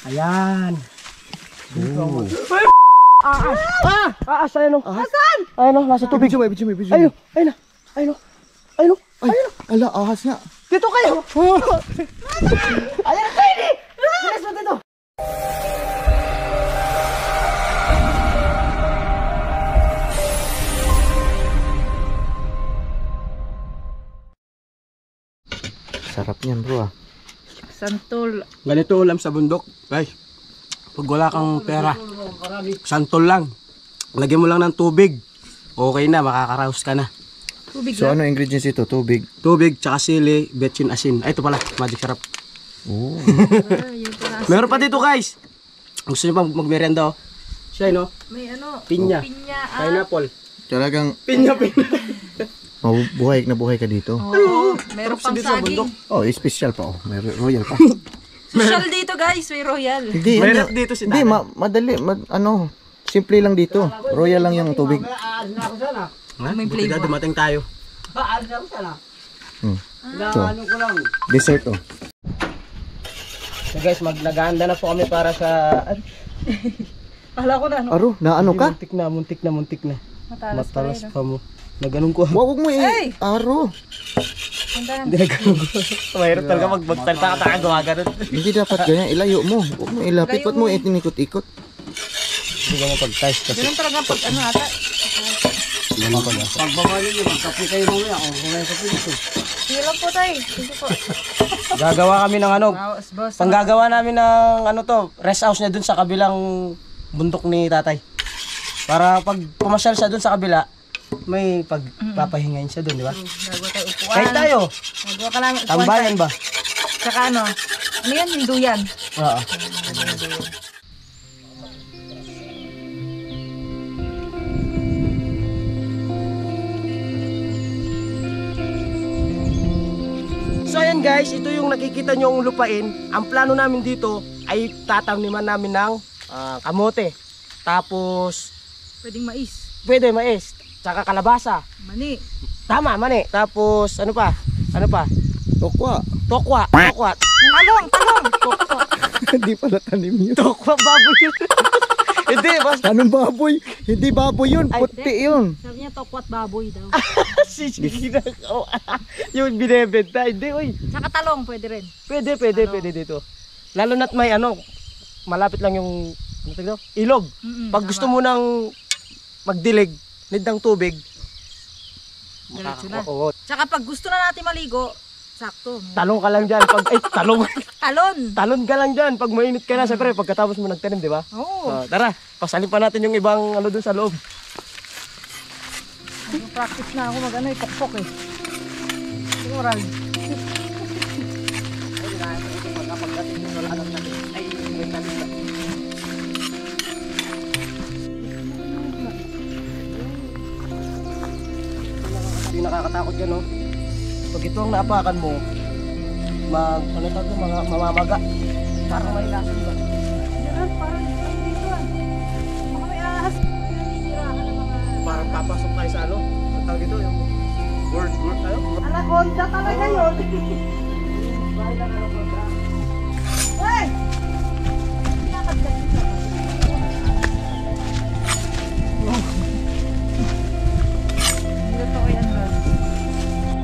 Ayan. Oh. Aas, ayun o. Asan? Ayun o, nasa tubig. Video mo. Ayun, ayun o. Ayun o. Ayun o. Ayun o. Ala, ahas nga. Dito kayo. Ayan, Tiny. Bilis mo dito. Sarap niyan bro ah. Santol. Ganito ulam sa bundok, guys. Pag wala kang pera, santol lang. Lagyan mo lang ng tubig. Okay na, makakaraos ka na. Tubig So lang. ano ingredients ito? Tubig? Tubig, tsaka sili, betchin, asin. Ay, ito pala, magic sarap. Oh. Yun pala. Meron pa dito, guys. Gusto nyo pa magmerienda, oh. Siya, no? May ano? Pinya. Pinya. Pineapple. Talagang Pinya. buhay na buhay ka dito. Oh, meron pang Dito sa saging. bundok. Oh, special pa oh. May royal pa. Special dito guys, may royal. Hindi, Meron dito si Hindi, Tana. madali. Ano, simple lang dito. Royal lang yung tubig. Ha? May Buti flavor. na dumating tayo. So, dessert oh. So guys, maglaganda na po kami para sa... Kala ko na ano. Aro, na ano ka? Muntik na. Matalas pa rin. Matalas pa mo. Naganon ko. Wag mo Ay! aro. Andan. Hindi naganon ko. Mahirap talaga magtalta ka tayo gawa ganun. Hindi dapat ganyan. Ilayo mo. Huwag mo ilapit. Ba't mo itinikot-ikot? Hindi ka mapag-tice kasi. Ganun talaga pag ano ata. Pag bumali nyo, magkapi kayo mamaya. Kung kumain kapi dito. Sige lang po tayo. Sige po. Gagawa kami ng ano. Boss. Panggagawa namin ng ano to, rest house niya dun sa kabilang bundok ni tatay. Para pag pumasyal siya dun sa kabila, may pagpapahingayin siya dun, di ba? Gagawa tayo upuan. Kahit tayo, Gagawa ka lang upuan. tambayan ba? Tsaka ano. Ano yan? Hinduyan. Oo. So ayan guys, ito yung nakikita nyo yung lupain. Ang plano namin dito ay tataniman namin ng kamote. Tapos, Pwedeng mais. pwede mais, tsaka kalabasa. Mani. Tama, mani. Tapos, ano pa? Tokwa. Tokwa. Talong. Tokwa. Hindi pala tanim yun. Tokwa, baboy yun. Hindi, basta. Anong baboy? Hindi baboy yun. Ay, Puti yun. Sabi niya tokwat baboy daw. Sige. Yung binebenta. Hindi, oy. Tsaka talong pwede rin. Pwede dito. Lalo na't may ano, malapit lang yung ano tawag dito? Ilog. Pag gusto mo nang magdilig, need ng tubig. Diretso na. Oo. Tsaka pag gusto na natin maligo, sakto. Talong ka lang dyan. Talong. Talon. Talon ka lang dyan. Pag mainit ka na, siyempre, pagkatapos mo nagtanim, di ba? Oo. Tara, pasalin pa natin yung ibang ano dun sa loob. Practice na ako mag ano, ipokpok eh. Oral. Hindi nakakatakot yan, no? Pag ito ang naapakan mo, mamamaga. Parang may lason ba? General, parang dito ah. Baka may ahas. Pinanitirahan ng mga... Parang papasok tayo sa ano? Ang tawag ito, yung word, ano? Anaconda talaga yun. Bahay lang ano ba? Hey! Nakadgat dito. Totoo yan, Lord.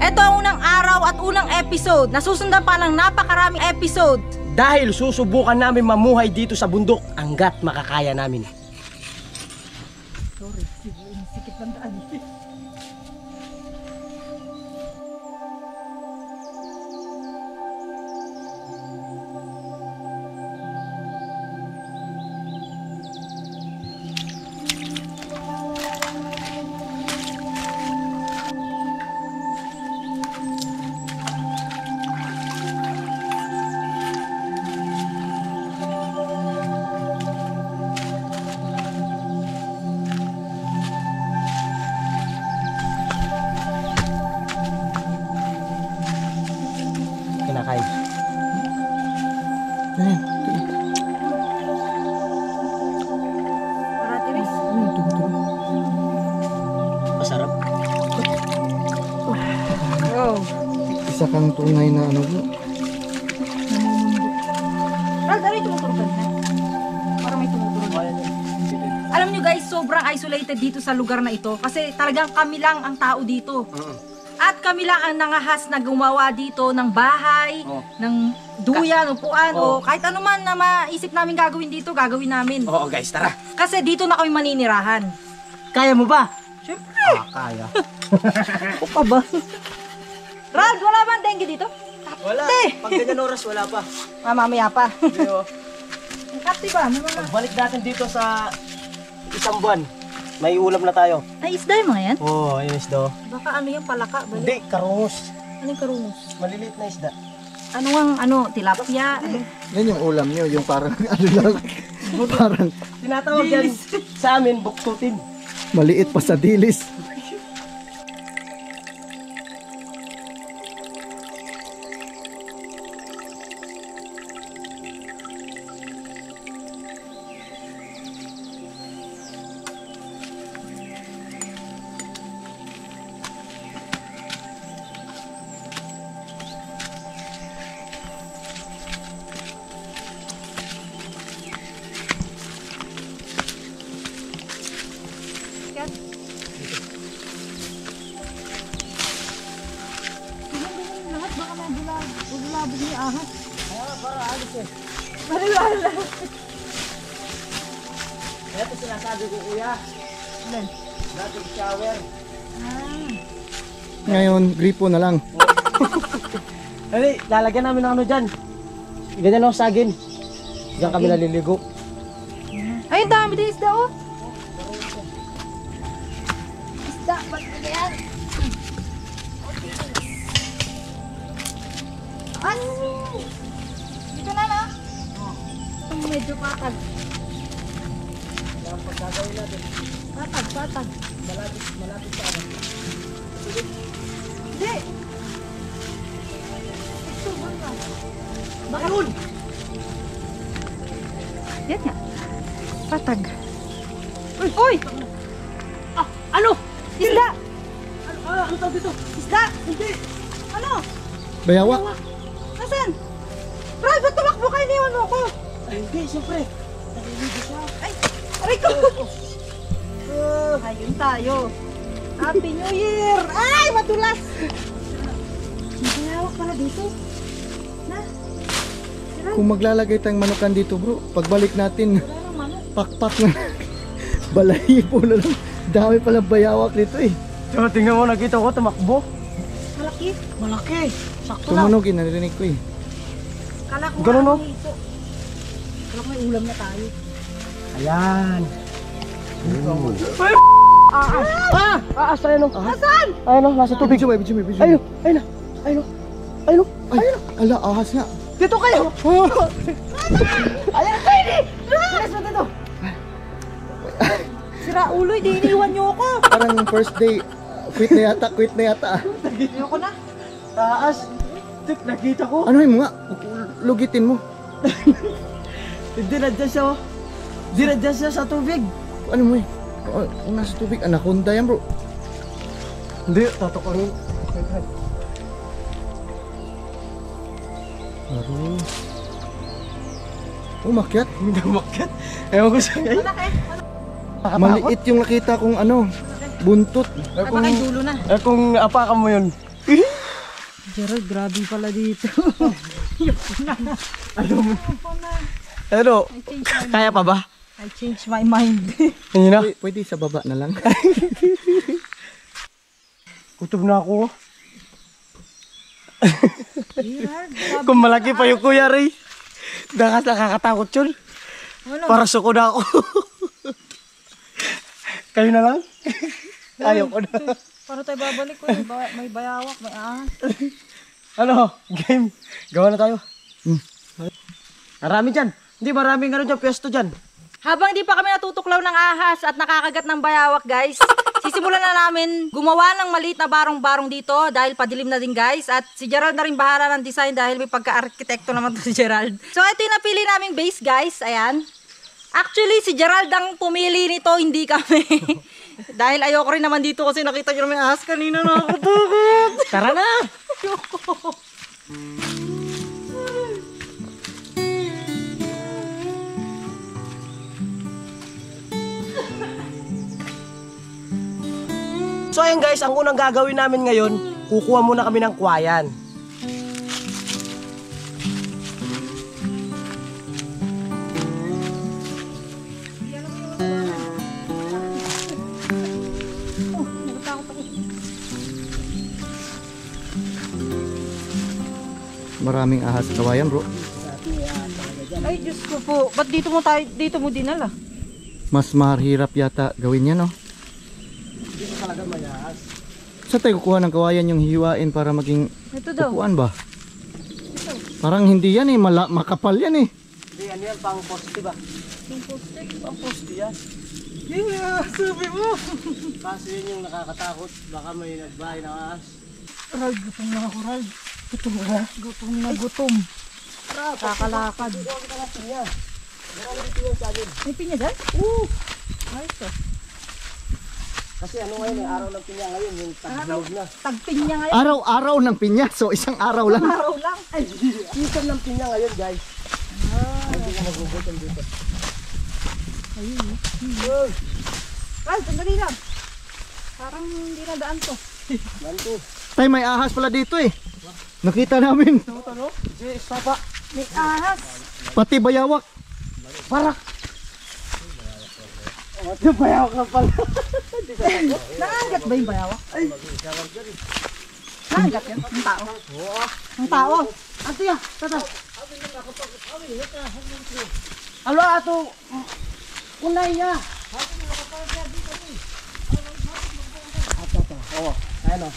Ito ang unang araw at unang episode. Nasusundan pa ng napakaraming episode. Dahil susubukan namin mamuhay dito sa bundok hanggat makakaya namin. Sorry, sikit ng daan. Kinakain. Ayan. Paratiris. Masarap. Wow. Isa kang tunay na ano bro. Namumundok. Dali, tumuturugan na. sobrang isolated dito sa lugar na ito kasi talagang kami lang ang tao dito. At kami lang ang nangahas na gumawa dito ng bahay, ng duyan, upuan, o kahit ano man na maisip namin gagawin dito, gagawin namin. Oo guys, tara. Kasi dito na kami maninirahan. Kaya mo ba? Siyempre. Kaya. O pa ba? Rod, wala ba ang dengue dito? Wala. Pag ganyan oras, wala pa. Mamaya pa. Pero, Ang kapti ba? May mga... balik natin dito sa isang buwan. May ulam na tayo. Ay, isda yung mga yan? Oo, ayun isda. Baka ano yung palaka? Balik. Hindi, karungos. Ano yung karungos? Maliliit na isda. Ano ang tilapia? Ano? Yan yung ulam nyo, yung parang ano lang. Parang Tinatawag yan sa amin, buktutin. maliit pa sa dilis. Yan. Ganyan lahat, baka may bulabog ni ahas. Para alis eh. Mariwala. Ito sinasabi ko kuya. Ilan? Dati shower. Ngayon, gripo na lang. Ay, lalagyan namin ng ano dyan. Ganyan lang sagin. Diyan kami naliligo. Ay, ang dami din isda, oh. Isda, ba't na yan? Ay! Dito na, na. Itong medyo patag. Kaya pag gagawin natin, Patag. malapit sa amin. Hindi. Ito, ka. Baka yun! Yan nga. Patag. Uy! Ah, ano? Isda! Ano tawag dito? Isda! Hindi! Ano? Bayawak. Nasaan? Brad, ba't tumakbo ka? Iniwan mo ako. Ay, hindi, siyempre. Naliligo siya. Ay! Aray ko! Ayun tayo. Happy New Year! Ay! Madulas! May bayawak pala dito. Na? Kung maglalagay tayong manukan dito bro, pagbalik natin, Wala nang manok. pakpak na. Balahibo na lang. Dami palang bayawak dito eh. So, tingnan mo, nakita ko, tumakbo. Malaki. Malaki. Sakto lang. Tumunog yun, narinig ko eh. Kala ko Ganun, no? ito. Kala ko may ulam na tayo. Ayan. Aas. Aas tayo no. Nasaan? Ayun no, nasa tubig. Video, video, video. Ayun, ayun na. Ayun no. Ayun no. Ay, ala, ahas nga. Dito kayo. Ayan kayo ni. Bilis mo dito. Sira ulo, hindi iniwan niyo ako. Parang first day, quit na yata. Ayoko na. Taas. Tik, nakita ko. Ano mo nga, lugitin mo. Hindi na dyan siya oh. Hindi na dyan siya sa tubig. Ano mo eh, kung nasa tubig, anaconda yan bro. Hindi, tatokorin. Aro. Umakyat. Hindi umakyat. Ewan ko siya ngayon. Malaki. Maliit yung nakita kong ano, buntot. Ay, baka yung dulo na. Eh kung apakan mo yun. Gerald, grabe pala dito. Ano? Kaya pa ba? I changed my mind. Hindi na. Pwede sa baba na lang. Kutob na ako. Gerald, grabe. Kung malaki pa yung Kuya Ray. Nakakatakot yun. Ano? Para suko na ako. Kayo na lang? Ayaw ko na. Paano tayo babalik ko? May bayawak, may ahas. Ano? Game. Gawa na tayo. Marami dyan. Hindi, maraming ano dyan, pwesto dyan. Habang di pa kami natutuklaw ng ahas at nakakagat ng bayawak, guys, sisimulan na namin gumawa ng maliit na barong-barong dito dahil padilim na din, guys. At si Gerald na rin bahala ng design dahil may pagka-arkitekto naman to si Gerald. So, ito yung napili naming base, guys. Ayan. Actually, si Gerald ang pumili nito, hindi kami. Dahil ayoko rin naman dito kasi nakita nyo naman ahas kanina na ako. Tara na! So ayun guys, ang unang gagawin namin ngayon, kukuha muna kami ng kwayan. Maraming ahas sa kawayan, bro. Ay, Diyos ko po. Ba't dito mo dinala? Mas mahirap yata gawin yan, no? Dito talaga mayas. Saan tayo kukuha ng kawayan yung hiwain para maging Ito daw. upuan ba? Parang hindi yan eh, makapal yan eh. Hindi, ano yan, pang poste ba? Pang poste yan. Sabi mo. Kaso yun yung nakakatakot. Baka may nagbahay ng ahas. Ral, gutom na ako, Ral. Gutom na. Gutom na gutom. Kakalakad. May pinya dyan? Oo. Ayos to. Kasi ano ngayon eh, araw ng pinya ngayon, yung tagbilog na. Tagpinya ngayon. Araw-araw ng pinya, so isang araw lang. Araw lang. Ay, season ng pinya ngayon guys. Hindi ka magugutom dito. Ayun. Ral, sandali lang. Parang hindi na daan to. Nanto. Tay, may ahas pala dito eh. Nakita namin. Ano? Si Papa. May ahas. Pati bayawak. Parak! Ito bayawak na pala. Naangat ba yung bayawak? Naangat yan? Ang tao? Ang tao? Ato ya, tata. Alo ato. Kunay niya. Ato. Oo. Ayun o.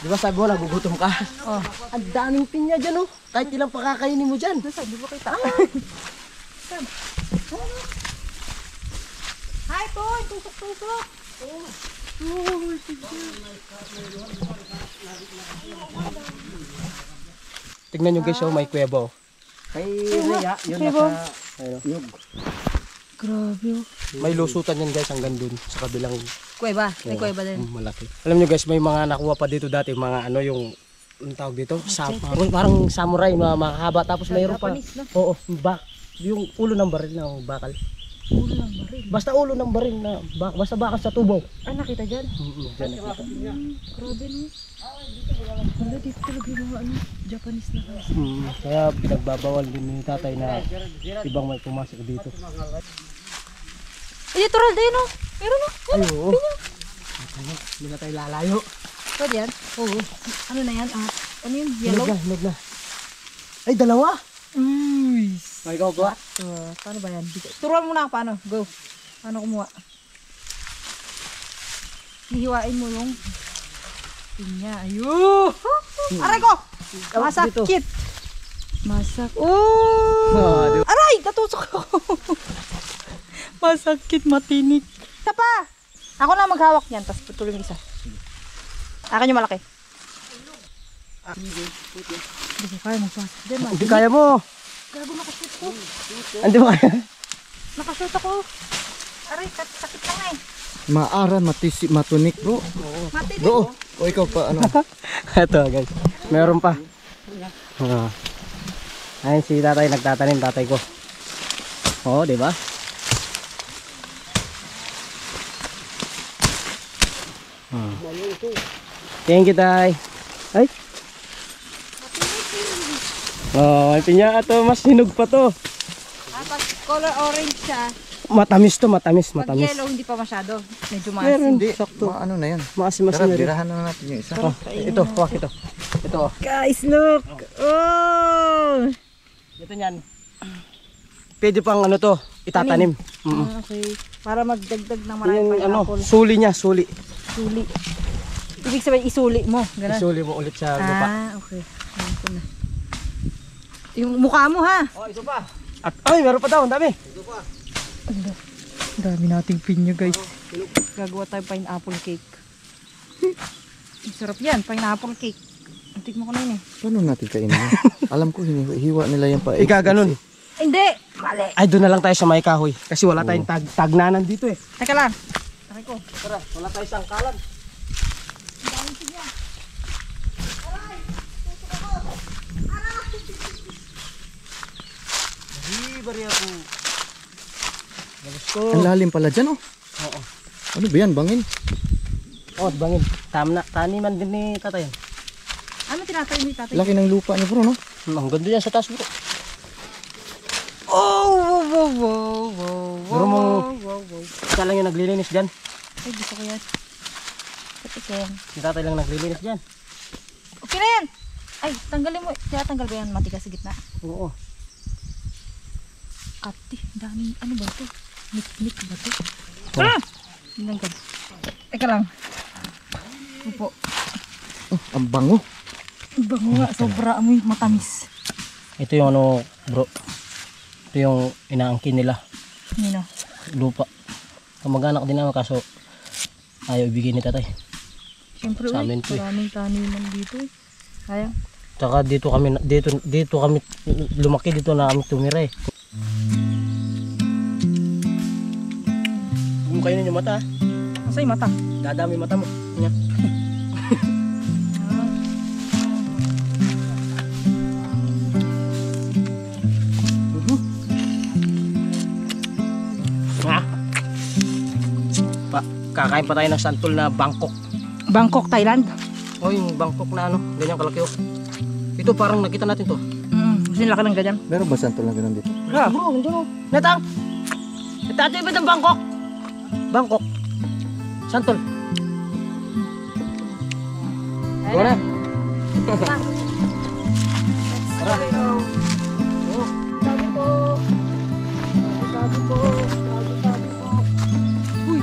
Di ba sabi mo, nagugutom ka? Oh. Ang daming pinya dyan, oh. Kahit ilang pakakainin mo dyan. Nasa, di ba kita? Hi, Toy! Tusok-tusok! Tignan nyo guys, oh, may kuweba, oh. Kay Rhea, yun Kuweba? nasa... Ayun, Grabe oh. may lusutan yan guys, hanggang dun sa kabilang Kuweba. May kuweba din. malaki. Alam nyo guys, may mga nakuha pa dito dati, mga ano yung... Anong tawag dito? Parang samurai, mga mahaba. Tapos mayroon pa... Japanese, no? Oo, yung ulo ng baril ng bakal. Ulo lang ba rin? Basta ulo ng baril na basta bakal sa tubo. Ah, nakita dyan? Dyan nakita. Grabe no? Wala, dito talaga yung mga ano, Japanese na kasi. Kaya pinagbabawal din ni tatay na ibang may pumasok dito. Ay, ito Ral, din oh. Meron oh. Ay, oo. Hindi na tayo lalayo. Pwede yan? Oo. Ano na yan? Ah, ano yun? Yellow? Hinog na. Ay, dalawa. Uy. Ay, ikaw ba? Paano ba yan? Turuan mo na ako paano. Go. Paano kumuha? Hihiwain mo yung pinya. Ayun! Aray ko! Masakit! Masak... Oh! Aray! Natusok ako! Masakit, matinik. Isa pa! Ako na maghawak niyan, tapos putulong isa. Akin yung malaki. Hindi ko kaya magpasok. Hindi kaya mo. Gago, nakashoot ko. Hindi mo kaya. Nakashoot ako. Aray, sakit lang eh. Maaran, matunik, bro. Matinik Bro, o ikaw pa, ano? Ito guys. Meron pa. Ayun si tatay, nagtatanim tatay ko. Oo, di ba? Thank you, tay. Ay. Oh, may pinya ato, mas hinog pa to. Tapos color orange siya. Matamis to, matamis. Pag yellow, hindi pa masyado. Medyo Meron, maasim. sakto. Ano na yan? Maasim-maasim Tara, na rin. birahan na natin yung isa. Oh, ito, huwag ito. Ito, oh. Guys, look! Oh! Ito niyan. Pwede pang ano to, itatanim. Okay. Para magdagdag ng maraming Yung ano, pineapple. suli niya, suli. Suli. Ibig sabihin, isuli mo. Ganun. Isuli mo ulit sa lupa. Ah, okay. Alam ko na. Yung mukha mo ha. Oh, ito pa. At, ay, meron pa daw, ang dami. Ang dami nating pinya guys. Gagawa tayo pineapple cake. Ang sarap yan, pineapple cake. Antik mo ko na yun eh. Paano natin kainin yan? Alam ko, hiwa nila yan pa. Ika, ganun. Hindi! Mali! Ay, doon na lang tayo sa may kahoy. Kasi wala tayong tagnanan dito eh. Teka lang. Tara ko. Tara, wala tayong sangkalan. Bari ako. Labas ko. Ang lalim pala dyan, oh. Oo. Ano ba yan, bangin? Oh, bangin. Tama na. Taniman din ni tatay. Ano tinatayo ni tatay? Laki ng lupa niyo bro, no? Ang ganda yan sa taas bro. Oh, wow, wow, wow, wow, Bro mo, wow, wow. isa lang yung naglilinis dyan. Ay, gusto ko yan. Patikin. Si tatay lang naglilinis dyan. Okay na yan. Ay, tanggalin mo. Kaya tanggal ba yan matigas sa gitna? Oo. Ate, daming ano ba ito? Nik ba ito? Oh. Ah! Tanggal. Teka lang. Upo. Oh, ang bango. Ang bango nga. Sobra amoy matamis. Ito yung ano bro. Ito yung inaangkin nila. Nino. Lupa. Kamag-anak din naman kaso ayaw ibigay ni tatay. Siyempre, Sa amin to eh. maraming taniman dito eh. Sayang. Tsaka dito kami lumaki, dito na kami tumira eh. Huwag mo kayo yung mata. Nasa yung mata? Dadami mata mo. Yan. Ha? Kakain pa tayo ng santol na Bangkok. Bangkok, Thailand. Oh, yung Bangkok na ano, ganyan kalaki oh. Ito parang nakita natin to. Kasi laki ng ganyan. Meron ba santol na ganun dito? Bro, nandiyan oh. Natang! Natatoy ba ng Bangkok? Bangkok. Santol. Go na. Tara. Oh. Sabi po. Sabi po. Sabi po. Uy!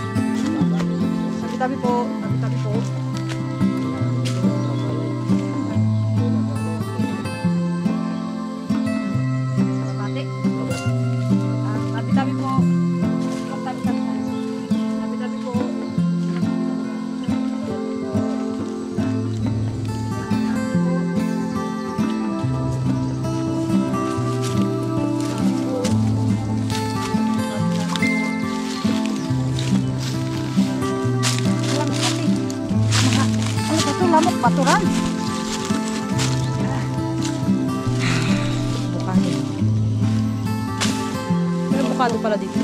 Tabi-tabi po. Tabi-tabi po. Pati. Tabi-tabi po. Tabi-tabi po. Tabi-tabi po. Lamok baturan. Bukado. May bukado pala dito.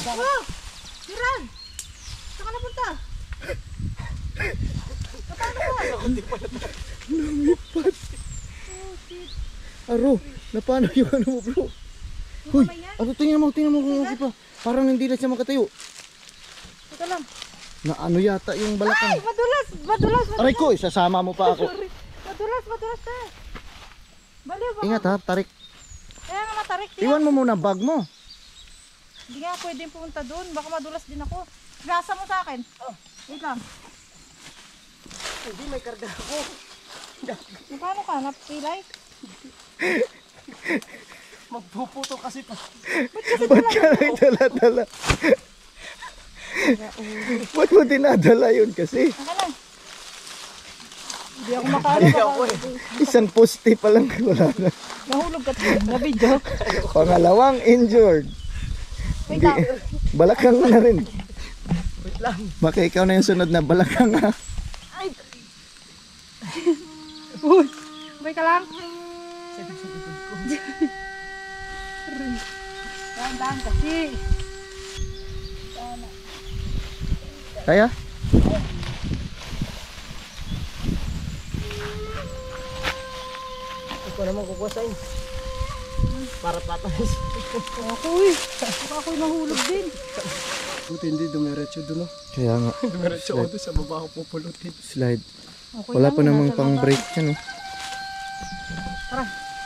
Wow! Siran! Saan ka napunta? Lumipat. Aro, na paano yung ano mo bro? Huy, ano tingnan mo kung okay pa. Parang hindi na siya makatayo. Teka lang. Na ano yata yung balakang. Ay! Madulas! Madulas! Aray ko, isasama mo pa ako. Sorry. Madulas! Madulas na! Baliw ba? Ingat ha, tarik. Kaya nga matarik yan. Iwan mo muna bag mo. Hindi nga pwedeng pumunta doon. Baka madulas din ako. Grasa mo sa akin. Oh, wait lang. Hindi may karga ako. Paano ka? Napilay? Magpuputo kasi pa. Ba't ka nagdala-dala? Ba't mo dinadala yun kasi? Ano lang? Hindi ako makano. Isang poste pa lang wala na. Nahulog ka na video. Pangalawang injured. Wait lang. Balakang na rin. Wait lang. Baka ikaw na yung sunod na balakang ha. Ay! Uy! Sabay ka lang. Dahan-dahan kasi. Kaya? Ito naman kukuhasain. Para patalis. Ako eh. Baka ako'y nahulog din. Buti hindi dumiretso doon oh. Kaya nga. Dumiretso ako doon sa baba ako pupulutin. Slide. Okay Wala lang, pa namang nasa pang baba. brake siya no. Tara.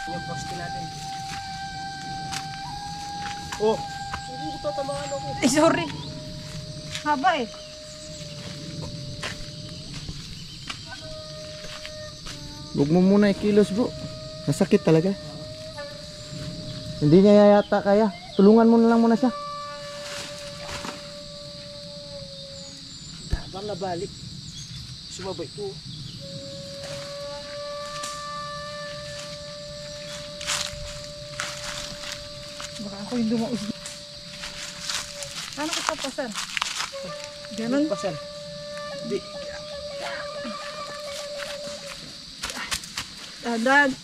Yung poste natin. Oh! Hindi ko tatamaan ako. Eh, sorry. Haba eh. Huwag mo muna ikilos bro. Masakit talaga. Hindi niya yata kaya. Tulungan mo na lang muna siya. Parang nabalik. Sumabay ko. Baka ako yung dumaos. Ano ko papasan? Ganon. Pasal. Di. Dahan.